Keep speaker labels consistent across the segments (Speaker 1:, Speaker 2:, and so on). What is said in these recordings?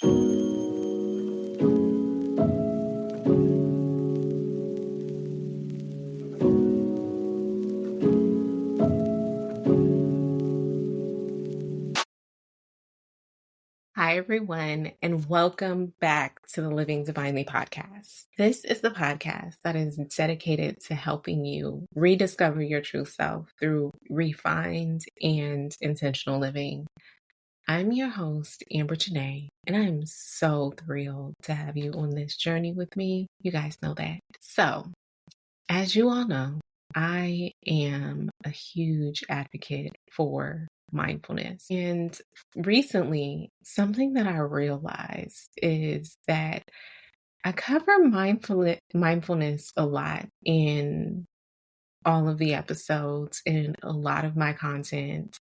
Speaker 1: Hi, everyone, and welcome back to the Living Dvnly podcast. This is the podcast that is dedicated to helping you rediscover your true self through refined and intentional living. I'm your host, Janae, and I'm so thrilled to have you on this journey with me. You guys know that. So, as you all know, I am a huge advocate for mindfulness. And recently, something that I realized is that I cover mindfulness a lot in all of the episodes, in a lot of my content.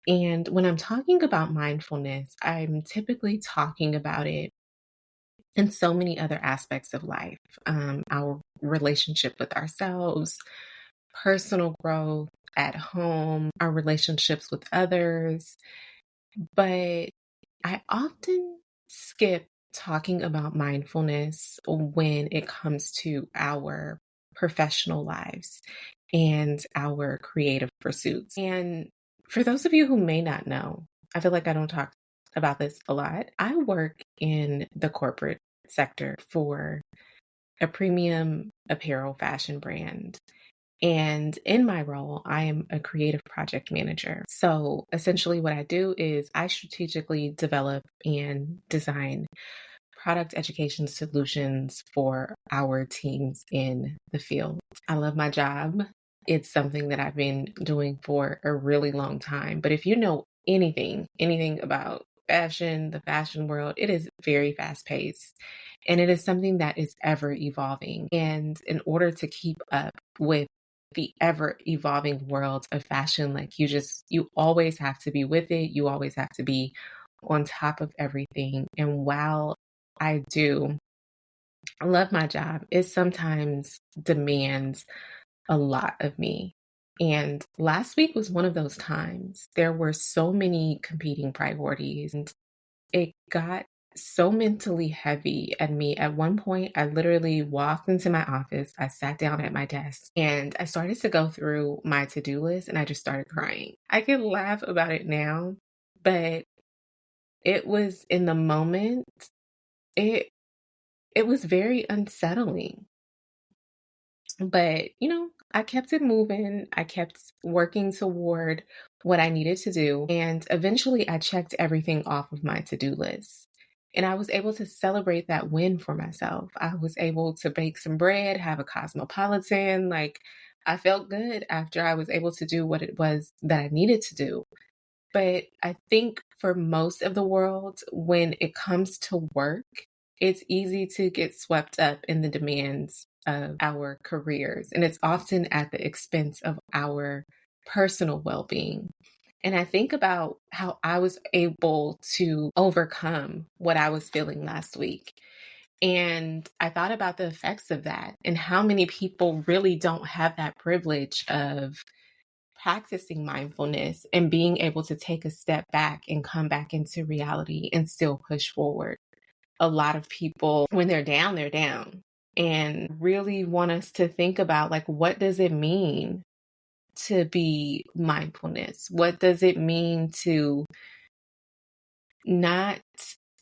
Speaker 1: And when I'm talking about mindfulness, I'm typically talking about it in so many other aspects of life, our relationship with ourselves, personal growth at home, our relationships with others. But I often skip talking about mindfulness when it comes to our professional lives and our creative pursuits. And for those of you who may not know, I feel like I don't talk about this a lot. I work in the corporate sector for a premium apparel fashion brand. And in my role, I am a creative project manager. So essentially, what I do is I strategically develop and design product education solutions for our teams in the field. I love my job. It's something that I've been doing for a really long time. But if you know anything about fashion, the fashion world, it is very fast paced. And it is something that is ever evolving. And in order to keep up with the ever evolving world of fashion, like you always have to be with it. You always have to be on top of everything. And while I do love my job, it sometimes demands a lot of me. And last week was one of those times. There were so many competing priorities, and it got so mentally heavy at me. At one point, I literally walked into my office, I sat down at my desk, and I started to go through my to-do list, and I just started crying. I can laugh about it now, but it was in the moment, it it was very unsettling. But, I kept it moving. I kept working toward what I needed to do. And eventually I checked everything off of my to-do list. And I was able to celebrate that win for myself. I was able to bake some bread, have a cosmopolitan. Like, I felt good after I was able to do what it was that I needed to do. But I think for most of the world, when it comes to work, it's easy to get swept up in the demands of our careers. And it's often at the expense of our personal well being. And I think about how I was able to overcome what I was feeling last week. And I thought about the effects of that and how many people really don't have that privilege of practicing mindfulness and being able to take a step back and come back into reality and still push forward. A lot of people, when they're down, and really want us to think about, like, what does it mean to be mindfulness? What does it mean to not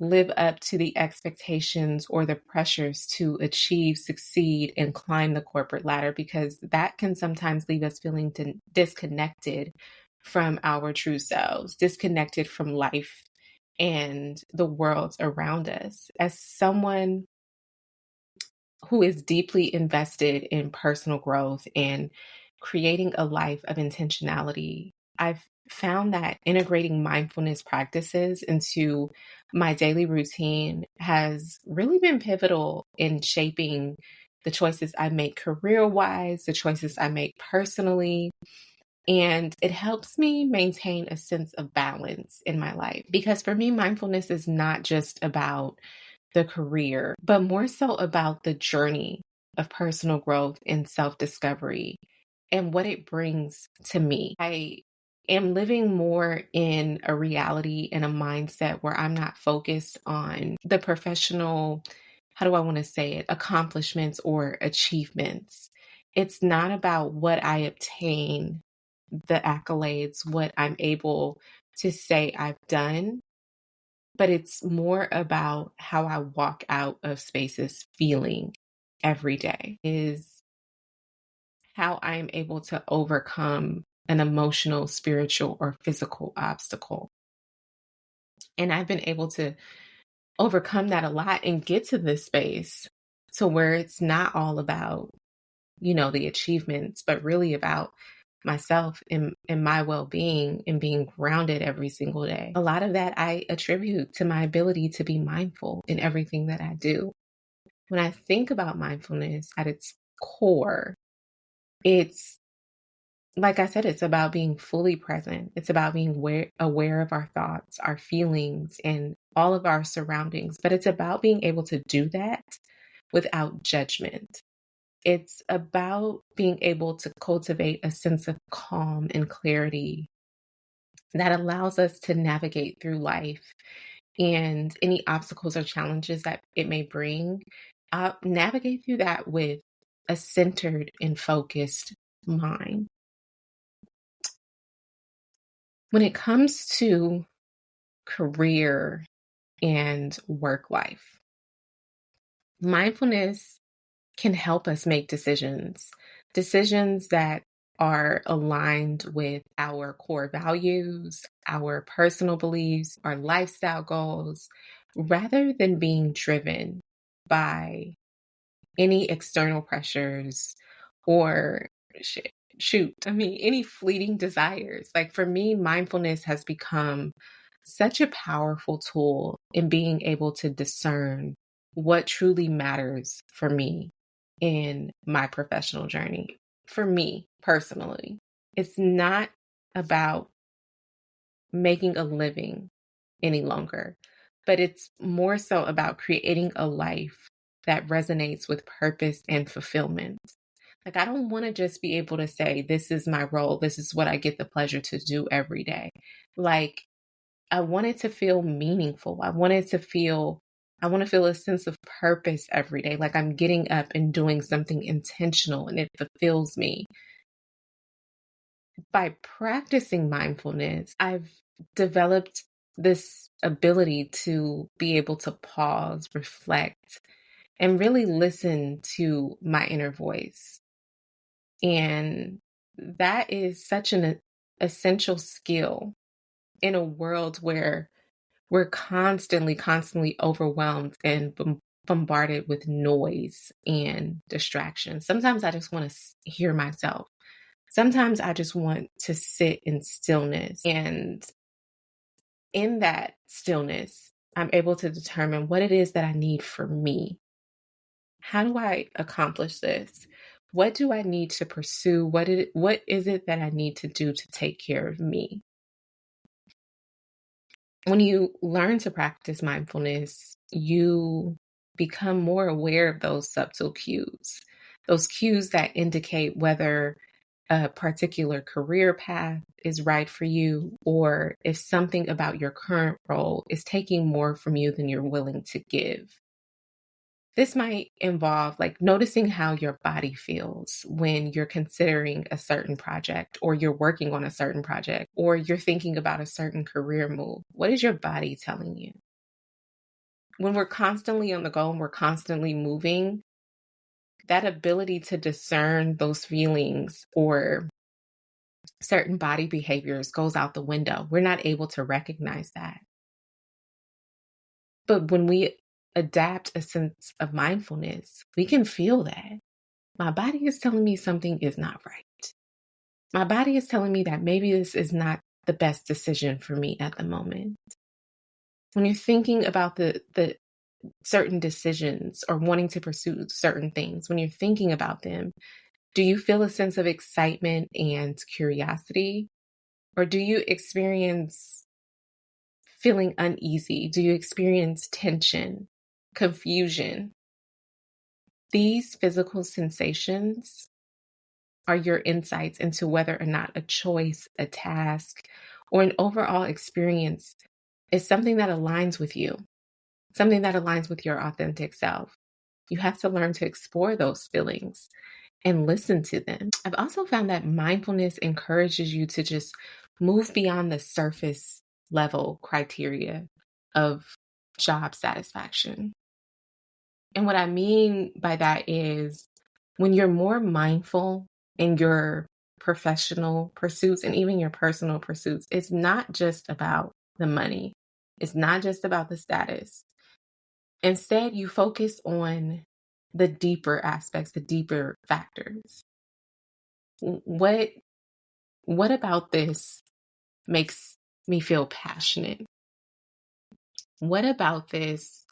Speaker 1: live up to the expectations or the pressures to achieve, succeed, and climb the corporate ladder? Because that can sometimes leave us feeling disconnected from our true selves, disconnected from life and the world around us. As someone who is deeply invested in personal growth and creating a life of intentionality, I've found that integrating mindfulness practices into my daily routine has really been pivotal in shaping the choices I make career wise, the choices I make personally. And it helps me maintain a sense of balance in my life. Because for me, mindfulness is not just about the career, but more so about the journey of personal growth and self discovery and what it brings to me. I am living more in a reality and a mindset where I'm not focused on the professional, how do I want to say it, accomplishments or achievements. It's not about what I obtain, the accolades, what I'm able to say I've done, but it's more about how I walk out of spaces feeling every day, is how I am able to overcome an emotional, spiritual, or physical obstacle. And I've been able to overcome that a lot and get to this space to where it's not all about, the achievements, but really about myself and my well-being and being grounded every single day. A lot of that I attribute to my ability to be mindful in everything that I do. When I think about mindfulness at its core, it's, like I said, it's about being fully present. It's about being aware of our thoughts, our feelings, and all of our surroundings. But it's about being able to do that without judgment. It's about being able to cultivate a sense of calm and clarity that allows us to navigate through life and any obstacles or challenges that it may bring. Navigate through that with a centered and focused mind. When it comes to career and work life, mindfulness can help us make decisions that are aligned with our core values, our personal beliefs, our lifestyle goals, rather than being driven by any external pressures or any fleeting desires. Like for me, mindfulness has become such a powerful tool in being able to discern what truly matters for me in my professional journey. For me personally, it's not about making a living any longer, but it's more so about creating a life that resonates with purpose and fulfillment. Like, I don't want to just be able to say, this is my role, this is what I get the pleasure to do every day. Like, I want it to feel meaningful. I want to feel a sense of purpose every day. Like I'm getting up and doing something intentional and it fulfills me. By practicing mindfulness, I've developed this ability to be able to pause, reflect, and really listen to my inner voice. And that is such an essential skill in a world where we're constantly overwhelmed and bombarded with noise and distractions. Sometimes I just want to hear myself. Sometimes I just want to sit in stillness. And in that stillness, I'm able to determine what it is that I need for me. How do I accomplish this? What do I need to pursue? What is it that I need to do to take care of me? When you learn to practice mindfulness, you become more aware of those subtle cues, those cues that indicate whether a particular career path is right for you, or if something about your current role is taking more from you than you're willing to give. This might involve like noticing how your body feels when you're considering a certain project or you're working on a certain project or you're thinking about a certain career move. What is your body telling you? When we're constantly on the go and we're constantly moving, that ability to discern those feelings or certain body behaviors goes out the window. We're not able to recognize that. But when we adapt a sense of mindfulness, we can feel that. My body is telling me something is not right. My body is telling me that maybe this is not the best decision for me at the moment. When you're thinking about the certain decisions or wanting to pursue certain things, when you're thinking about them, do you feel a sense of excitement and curiosity? Or do you experience feeling uneasy? Do you experience tension, confusion? These physical sensations are your insights into whether or not a choice, a task, or an overall experience is something that aligns with you, something that aligns with your authentic self. You have to learn to explore those feelings and listen to them. I've also found that mindfulness encourages you to just move beyond the surface level criteria of job satisfaction. And what I mean by that is when you're more mindful in your professional pursuits and even your personal pursuits, it's not just about the money. It's not just about the status. Instead, you focus on the deeper aspects, the deeper factors. What about this makes me feel passionate? What about this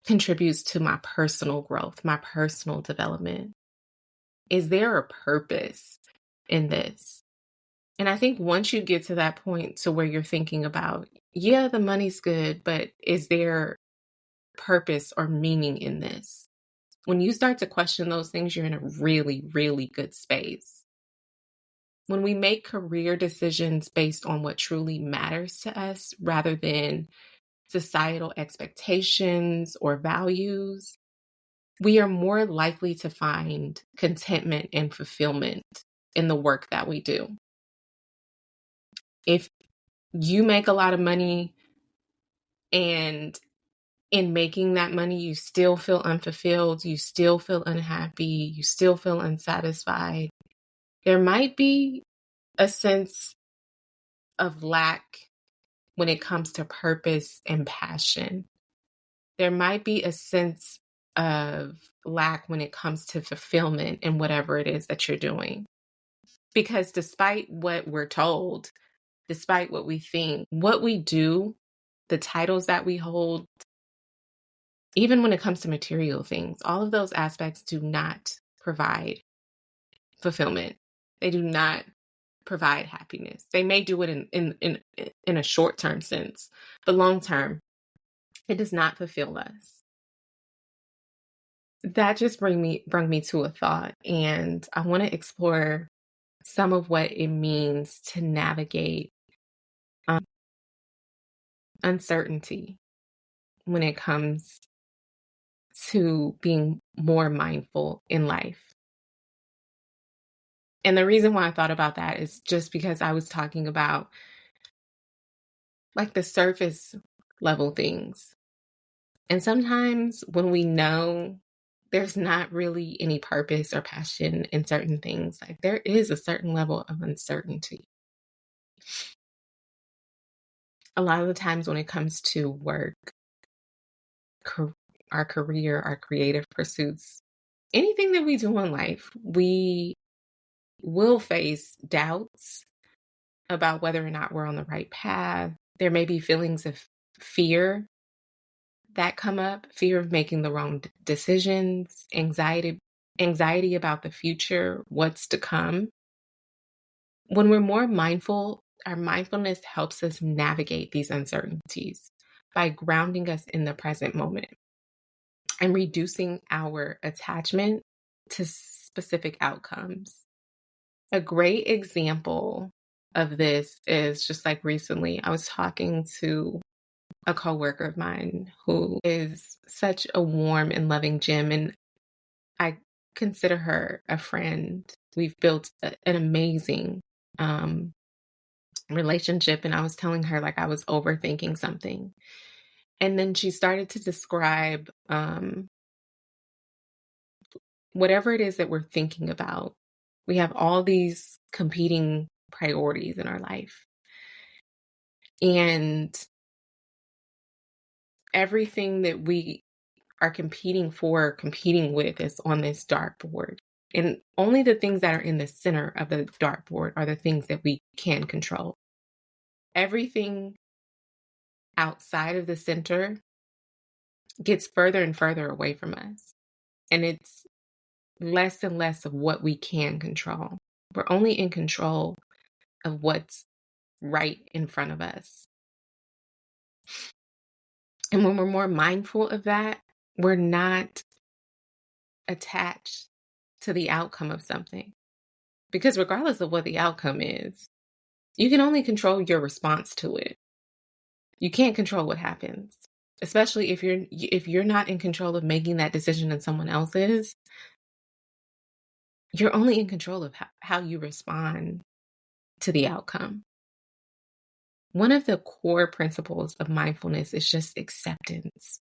Speaker 1: contributes to my personal growth, my personal development? Is there a purpose in this? And I think once you get to that point to where you're thinking about, yeah, the money's good, but is there purpose or meaning in this? When you start to question those things, you're in a really, really good space. When we make career decisions based on what truly matters to us rather than societal expectations or values, we are more likely to find contentment and fulfillment in the work that we do. If you make a lot of money and in making that money, you still feel unfulfilled, you still feel unhappy, you still feel unsatisfied, there might be a sense of lack when it comes to purpose and passion. There might be a sense of lack when it comes to fulfillment in whatever it is that you're doing. Because despite what we're told, despite what we think, what we do, the titles that we hold, even when it comes to material things, all of those aspects do not provide fulfillment. They do not provide happiness. They may do it in a short-term sense, but long-term, it does not fulfill us. That just brought me to a thought, and I want to explore some of what it means to navigate uncertainty when it comes to being more mindful in life. And the reason why I thought about that is just because I was talking about like the surface level things. And sometimes when we know there's not really any purpose or passion in certain things, like there is a certain level of uncertainty. A lot of the times when it comes to work, our career, our creative pursuits, anything that we do in life, we will face doubts about whether or not we're on the right path. There may be feelings of fear that come up, fear of making the wrong decisions, anxiety about the future, what's to come. When we're more mindful, our mindfulness helps us navigate these uncertainties by grounding us in the present moment and reducing our attachment to specific outcomes. A great example of this is just like recently, I was talking to a coworker of mine who is such a warm and loving gem, and I consider her a friend. We've built an amazing relationship, and I was telling her like I was overthinking something, and then she started to describe whatever it is that we're thinking about. We have all these competing priorities in our life, and everything that we are competing with is on this dartboard. And only the things that are in the center of the dartboard are the things that we can control. Everything outside of the center gets further and further away from us. And it's less and less of what we can control. We're only in control of what's right in front of us. And when we're more mindful of that, we're not attached to the outcome of something. Because regardless of what the outcome is, you can only control your response to it. You can't control what happens, especially if you're not in control of making that decision and someone else is. You're only in control of how you respond to the outcome. One of the core principles of mindfulness is just acceptance.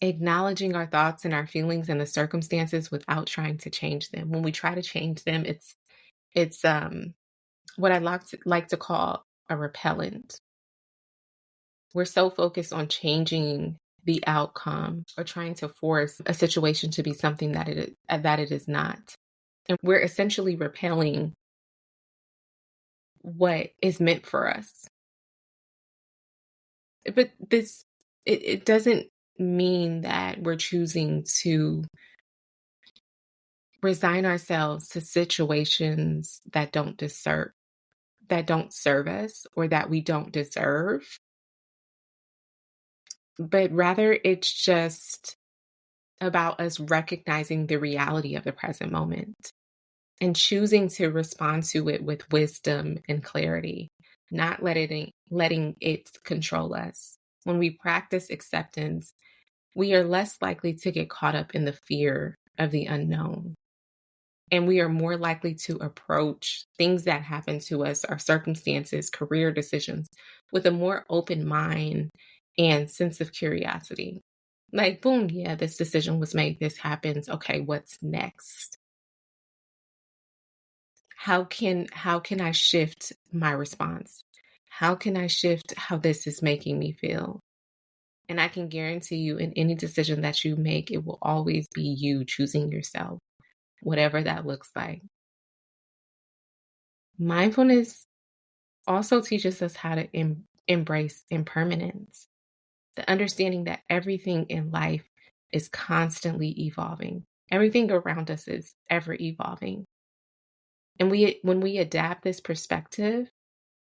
Speaker 1: Acknowledging our thoughts and our feelings and the circumstances without trying to change them. When we try to change them, it's what I like to call a repellent. We're so focused on changing the outcome or trying to force a situation to be something that it is not. And we're essentially repelling what is meant for us. But it doesn't mean that we're choosing to resign ourselves to situations that don't serve us or that we don't deserve. But rather it's just about us recognizing the reality of the present moment and choosing to respond to it with wisdom and clarity, not letting it control us. When we practice acceptance, we are less likely to get caught up in the fear of the unknown. And we are more likely to approach things that happen to us, our circumstances, career decisions, with a more open mind and sense of curiosity. Like, boom, yeah, this decision was made, this happens. Okay, what's next? How can I shift my response? How can I shift how this is making me feel? And I can guarantee you in any decision that you make, it will always be you choosing yourself, whatever that looks like. Mindfulness also teaches us how to embrace impermanence, the understanding that everything in life is constantly evolving. Everything around us is ever evolving. And when we adapt this perspective,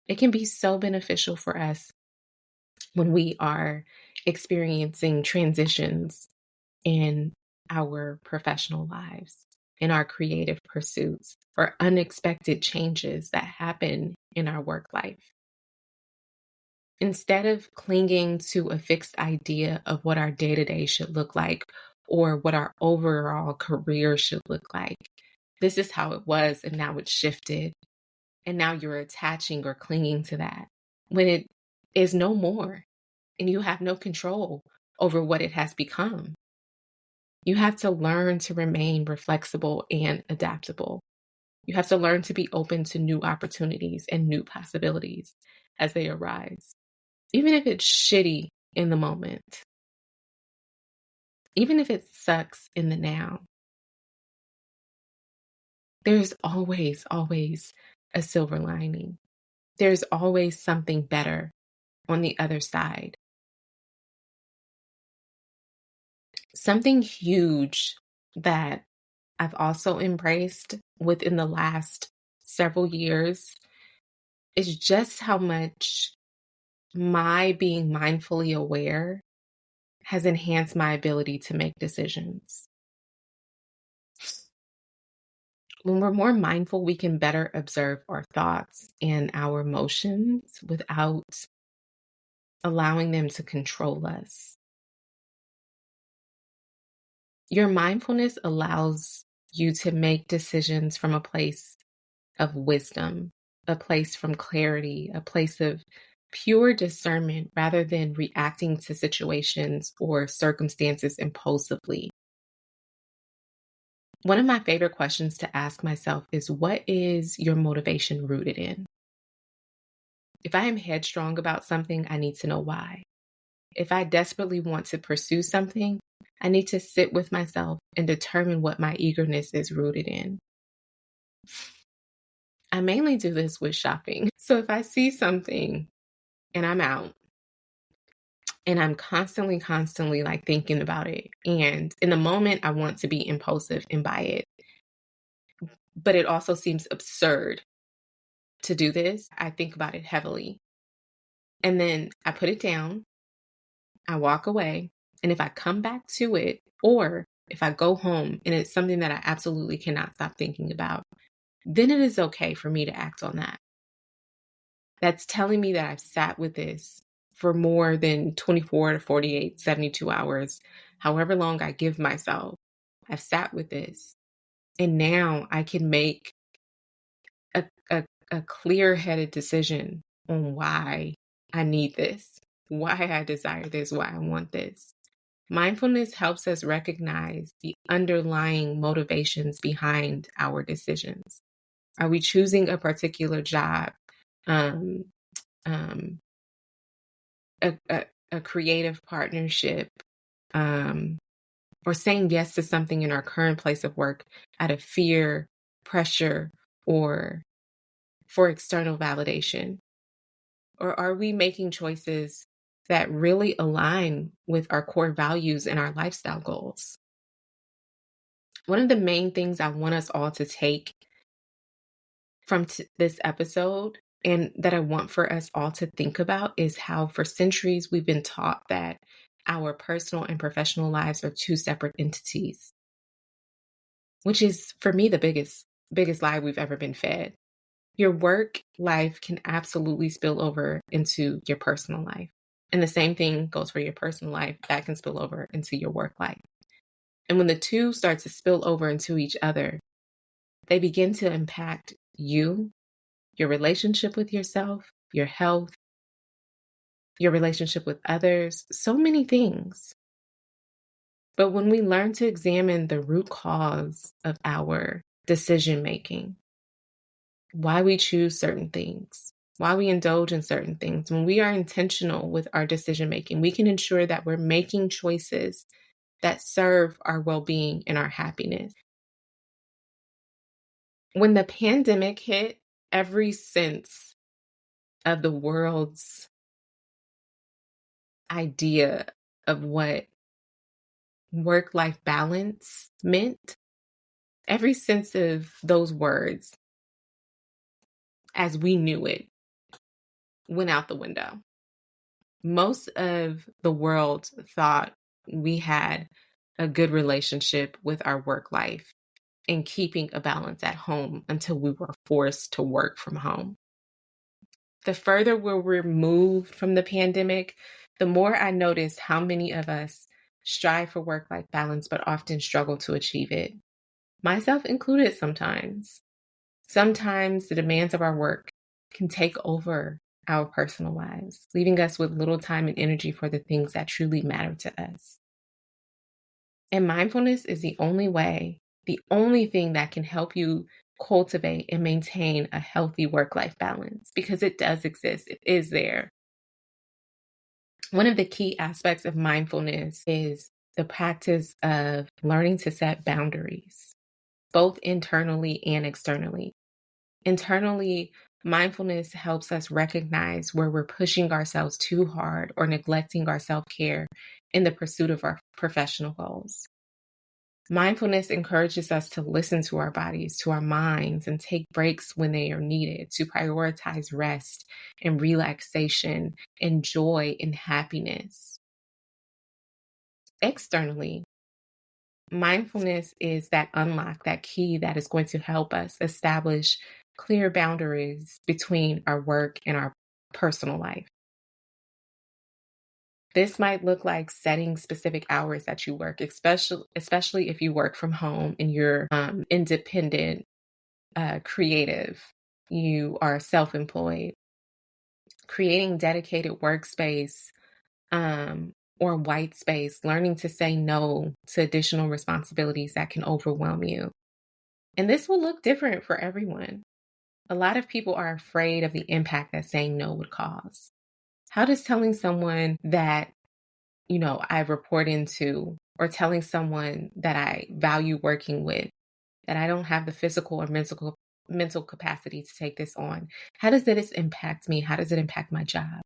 Speaker 1: it can be so beneficial for us when we are experiencing transitions in our professional lives, in our creative pursuits, or unexpected changes that happen in our work life. Instead of clinging to a fixed idea of what our day-to-day should look like or what our overall career should look like, this is how it was and now it's shifted. And now you're attaching or clinging to that when it is no more and you have no control over what it has become. You have to learn to remain flexible and adaptable. You have to learn to be open to new opportunities and new possibilities as they arise, even if it's shitty in the moment, even if it sucks in the now. There's always, always a silver lining. There's always something better on the other side. Something huge that I've also embraced within the last several years is just how much my being mindfully aware has enhanced my ability to make decisions. When we're more mindful, we can better observe our thoughts and our emotions without allowing them to control us. Your mindfulness allows you to make decisions from a place of wisdom, a place from clarity, a place of pure discernment rather than reacting to situations or circumstances impulsively. One of my favorite questions to ask myself is, what is your motivation rooted in? If I am headstrong about something, I need to know why. If I desperately want to pursue something, I need to sit with myself and determine what my eagerness is rooted in. I mainly do this with shopping. So if I see something and I'm out and I'm constantly like thinking about it, and in the moment I want to be impulsive and buy it, but it also seems absurd to do this, I think about it heavily. And then I put it down, I walk away, and if I come back to it, or if I go home and it's something that I absolutely cannot stop thinking about, then it is okay for me to act on that. That's telling me that I've sat with this for more than 24 to 48, 72 hours, however long I give myself. I've sat with this. And now I can make a, a, a clear-headed decision on why I need this, why I desire this, why I want this. Mindfulness helps us recognize the underlying motivations behind our decisions. Are we choosing a particular job, um, um, a creative partnership, or saying yes to something in our current place of work out of fear, pressure, or for external validation? Or are we making choices that really align with our core values and our lifestyle goals? One of the main things I want us all to take from this episode, and that I want for us all to think about, is how for centuries we've been taught that our personal and professional lives are two separate entities, which is, for me, the biggest lie we've ever been fed. Your work life can absolutely spill over into your personal life. And the same thing goes for your personal life. That can spill over into your work life. And when the two start to spill over into each other, they begin to impact you, your relationship with yourself, your health, your relationship with others, so many things. But when we learn to examine the root cause of our decision making, why we choose certain things, why we indulge in certain things, when we are intentional with our decision making, we can ensure that we're making choices that serve our well-being and our happiness. When the pandemic hit, every sense of the world's idea of what work-life balance meant, every sense of those words as we knew it went out the window. Most of the world thought we had a good relationship with our work life and keeping a balance at home until we were forced to work from home. The further we're removed from the pandemic, the more I notice how many of us strive for work-life balance but often struggle to achieve it. Myself included sometimes. Sometimes the demands of our work can take over our personal lives, leaving us with little time and energy for the things that truly matter to us. And mindfulness is the only thing that can help you cultivate and maintain a healthy work-life balance, because it does exist. It is there. One of the key aspects of mindfulness is the practice of learning to set boundaries, both internally and externally. Internally, mindfulness helps us recognize where we're pushing ourselves too hard or neglecting our self-care in the pursuit of our professional goals. Mindfulness encourages us to listen to our bodies, to our minds, and take breaks when they are needed, to prioritize rest and relaxation and joy and happiness. Externally, mindfulness is that unlock, that key that is going to help us establish clear boundaries between our work and our personal life. This might look like setting specific hours that you work, especially if you work from home and you're independent, creative, you are self-employed. Creating dedicated workspace or white space, learning to say no to additional responsibilities that can overwhelm you. And this will look different for everyone. A lot of people are afraid of the impact that saying no would cause. How does telling someone that, I report into, or telling someone that I value working with, that I don't have the physical or mental capacity to take this on, how does this impact me? How does it impact my job?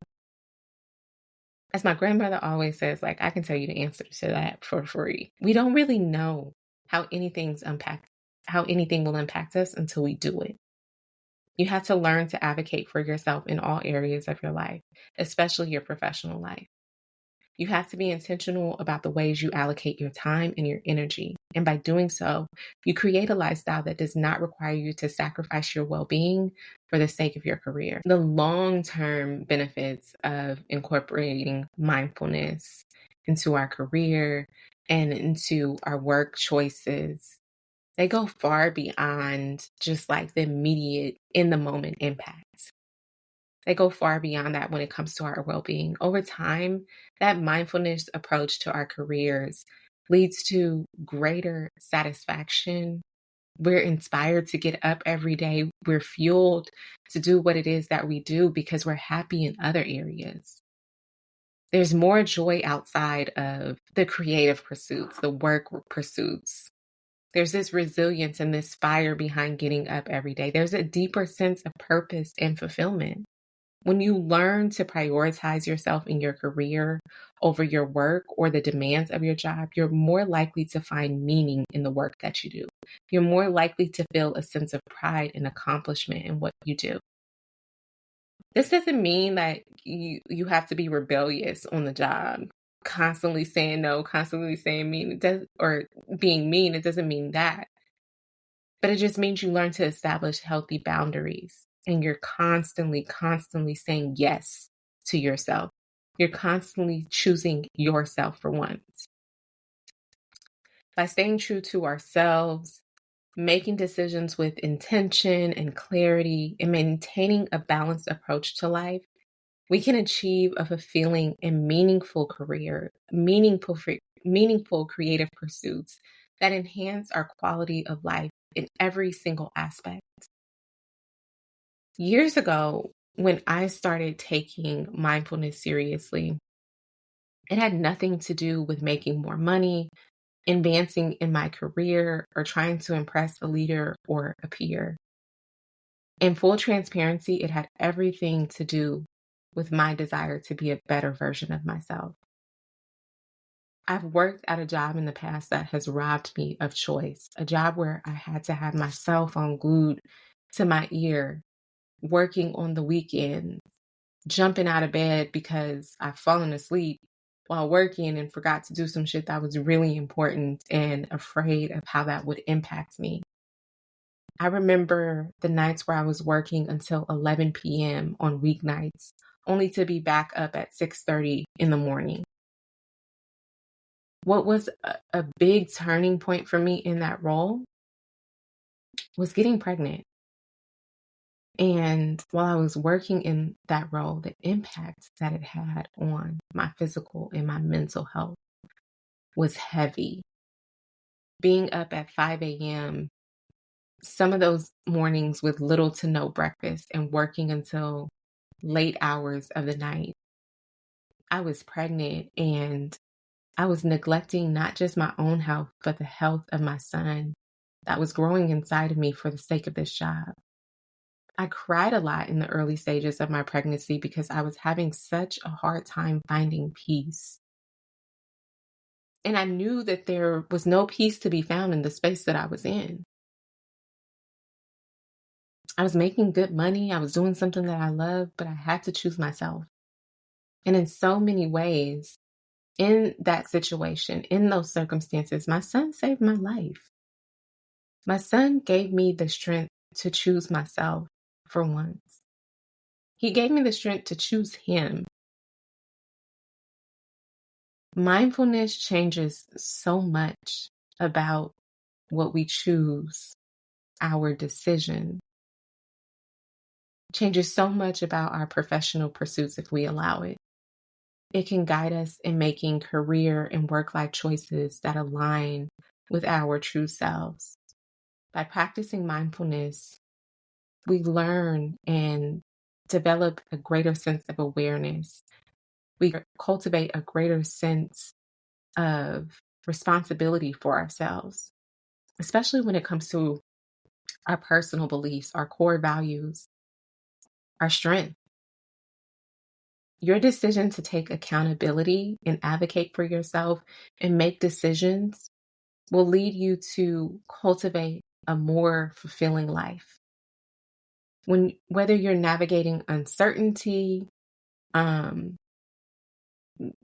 Speaker 1: As my grandmother always says, I can tell you the answer to that for free. We don't really know how anything will impact us until we do it. You have to learn to advocate for yourself in all areas of your life, especially your professional life. You have to be intentional about the ways you allocate your time and your energy. And by doing so, you create a lifestyle that does not require you to sacrifice your well-being for the sake of your career. The long-term benefits of incorporating mindfulness into our career and into our work choices, they go far beyond just like the immediate in the moment impacts. They go far beyond that when it comes to our well-being. Over time, that mindfulness approach to our careers leads to greater satisfaction. We're inspired to get up every day. We're fueled to do what it is that we do because we're happy in other areas. There's more joy outside of the creative pursuits, the work pursuits. There's this resilience and this fire behind getting up every day. There's a deeper sense of purpose and fulfillment. When you learn to prioritize yourself in your career over your work or the demands of your job, you're more likely to find meaning in the work that you do. You're more likely to feel a sense of pride and accomplishment in what you do. This doesn't mean that you have to be rebellious on the job, constantly saying no, constantly saying mean. It does, or being mean. It doesn't mean that. But it just means you learn to establish healthy boundaries and you're constantly saying yes to yourself. You're constantly choosing yourself for once. By staying true to ourselves, making decisions with intention and clarity, and maintaining a balanced approach to life, we can achieve a fulfilling and meaningful career, meaningful creative pursuits that enhance our quality of life in every single aspect. Years ago, when I started taking mindfulness seriously, it had nothing to do with making more money, advancing in my career, or trying to impress a leader or a peer. In full transparency, it had everything to do with my desire to be a better version of myself. I've worked at a job in the past that has robbed me of choice, a job where I had to have my cell phone glued to my ear, working on the weekend, jumping out of bed because I've fallen asleep while working and forgot to do some shit that was really important and afraid of how that would impact me. I remember the nights where I was working until 11 p.m. on weeknights, only to be back up at 6:30 in the morning. What was a big turning point for me in that role was getting pregnant. And while I was working in that role, the impact that it had on my physical and my mental health was heavy. Being up at 5 a.m., some of those mornings with little to no breakfast and working until late hours of the night, I was pregnant and I was neglecting not just my own health, but the health of my son that was growing inside of me for the sake of this job. I cried a lot in the early stages of my pregnancy because I was having such a hard time finding peace. And I knew that there was no peace to be found in the space that I was in. I was making good money. I was doing something that I loved, but I had to choose myself. And in so many ways, in that situation, in those circumstances, my son saved my life. My son gave me the strength to choose myself for once. He gave me the strength to choose him. Mindfulness changes so much about what we choose, our decision, changes so much about our professional pursuits if we allow it. It can guide us in making career and work-life choices that align with our true selves. By practicing mindfulness, we learn and develop a greater sense of awareness. We cultivate a greater sense of responsibility for ourselves, especially when it comes to our personal beliefs, our core values, our strength. Your decision to take accountability and advocate for yourself and make decisions will lead you to cultivate a more fulfilling life. Whether you're navigating uncertainty,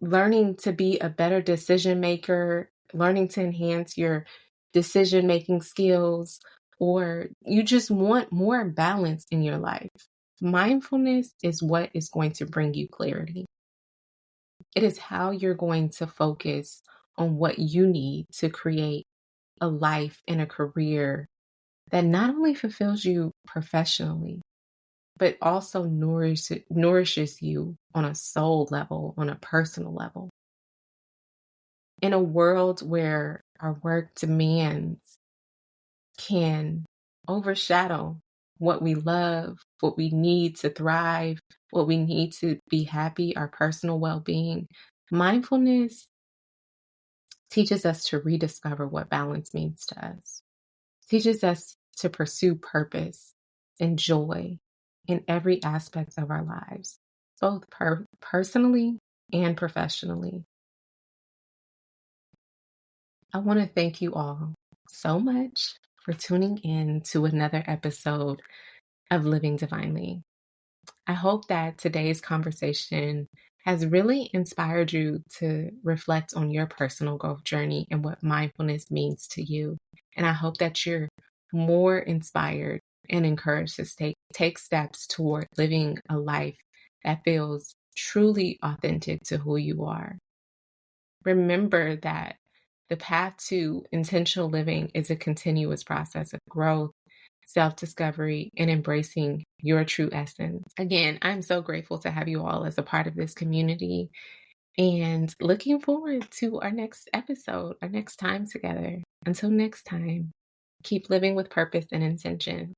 Speaker 1: learning to be a better decision maker, learning to enhance your decision making skills, or you just want more balance in your life. Mindfulness is what is going to bring you clarity. It is how you're going to focus on what you need to create a life and a career that not only fulfills you professionally, but also nourishes you on a soul level, on a personal level. In a world where our work demands can overshadow what we love, what we need to thrive, what we need to be happy, our personal well-being, mindfulness teaches us to rediscover what balance means to us, teaches us to pursue purpose and joy in every aspect of our lives, both personally and professionally. I want to thank you all so much for tuning in to another episode of Living Divinely. I hope that today's conversation has really inspired you to reflect on your personal growth journey and what mindfulness means to you. And I hope that you're more inspired and encouraged to take steps toward living a life that feels truly authentic to who you are. Remember that the path to intentional living is a continuous process of growth, self-discovery, and embracing your true essence. Again, I'm so grateful to have you all as a part of this community and looking forward to our next episode, our next time together. Until next time, keep living with purpose and intention.